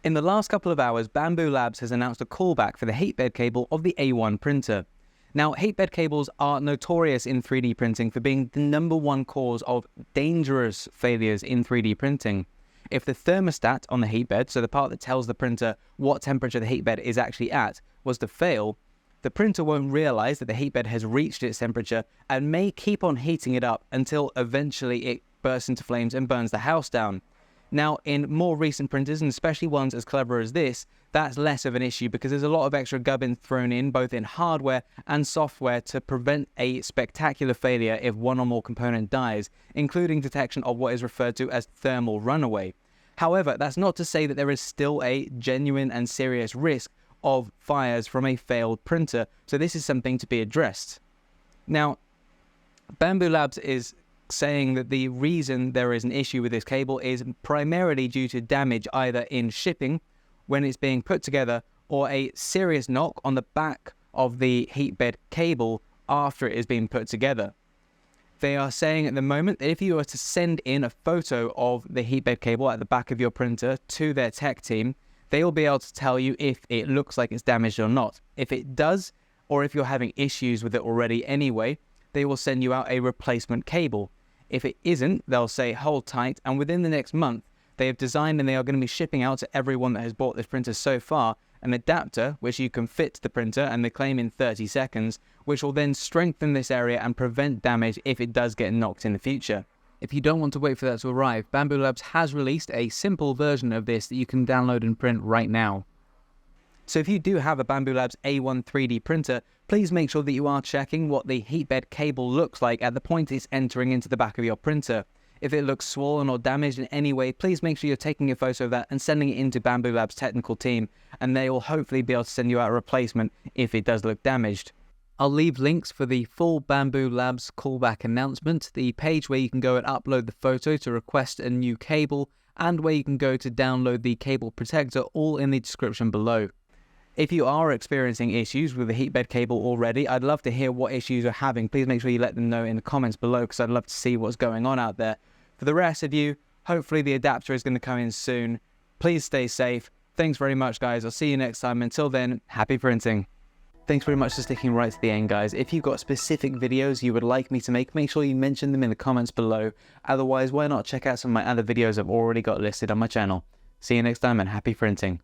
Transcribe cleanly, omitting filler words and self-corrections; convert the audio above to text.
In the last couple of hours, Bambu Labs has announced a callback for the heatbed cable of the A1 printer. Now, heatbed cables are notorious in 3D printing for being the #1 cause of dangerous failures in 3D printing. If the thermostat on the heatbed, so the part that tells the printer what temperature the heatbed is actually at, was to fail, the printer won't realize that the heatbed has reached its temperature and may keep on heating it up until eventually it bursts into flames and burns the house down. Now, in more recent printers, and especially ones as clever as this, that's less of an issue because there's a lot of extra gubbins thrown in, both in hardware and software, to prevent a spectacular failure if one or more component dies, including detection of what is referred to as thermal runaway. However, that's not to say that there is still a genuine and serious risk of fires from a failed printer, so this is something to be addressed. Now, Bambu Labs is saying that the reason there is an issue with this cable is primarily due to damage either in shipping when it's being put together or a serious knock on the back of the heatbed cable after it is being put together. They are saying at the moment that if you were to send in a photo of the heatbed cable at the back of your printer to their tech team, they will be able to tell you if it looks like it's damaged or not. If it does, or if you're having issues with it already anyway, they will send you out a replacement cable. If it isn't, they'll say hold tight, and within the next month, they have designed and they are going to be shipping out to everyone that has bought this printer so far an adapter which you can fit to the printer, and they claim in 30 seconds, which will then strengthen this area and prevent damage if it does get knocked in the future. If you don't want to wait for that to arrive, Bambu Labs has released a simple version of this that you can download and print right now. So if you do have a Bambu Labs A1 3D printer, please make sure that you are checking what the heatbed cable looks like at the point it's entering into the back of your printer. If it looks swollen or damaged in any way, please make sure you're taking a photo of that and sending it into Bambu Labs' technical team, and they will hopefully be able to send you out a replacement if it does look damaged. I'll leave links for the full Bambu Labs callback announcement, the page where you can go and upload the photo to request a new cable, and where you can go to download the cable protector, all in the description below. If you are experiencing issues with the heatbed cable already, I'd love to hear what issues you're having. Please make sure you let them know in the comments below, because I'd love to see what's going on out there. For the rest of you, hopefully the adapter is going to come in soon. Please stay safe. Thanks very much, guys. I'll see you next time. Until then, happy printing. Thanks very much for sticking right to the end, guys. If you've got specific videos you would like me to make sure you mention them in the comments below. Otherwise, why not check out some of my other videos I've already got listed on my channel. See you next time, and happy printing.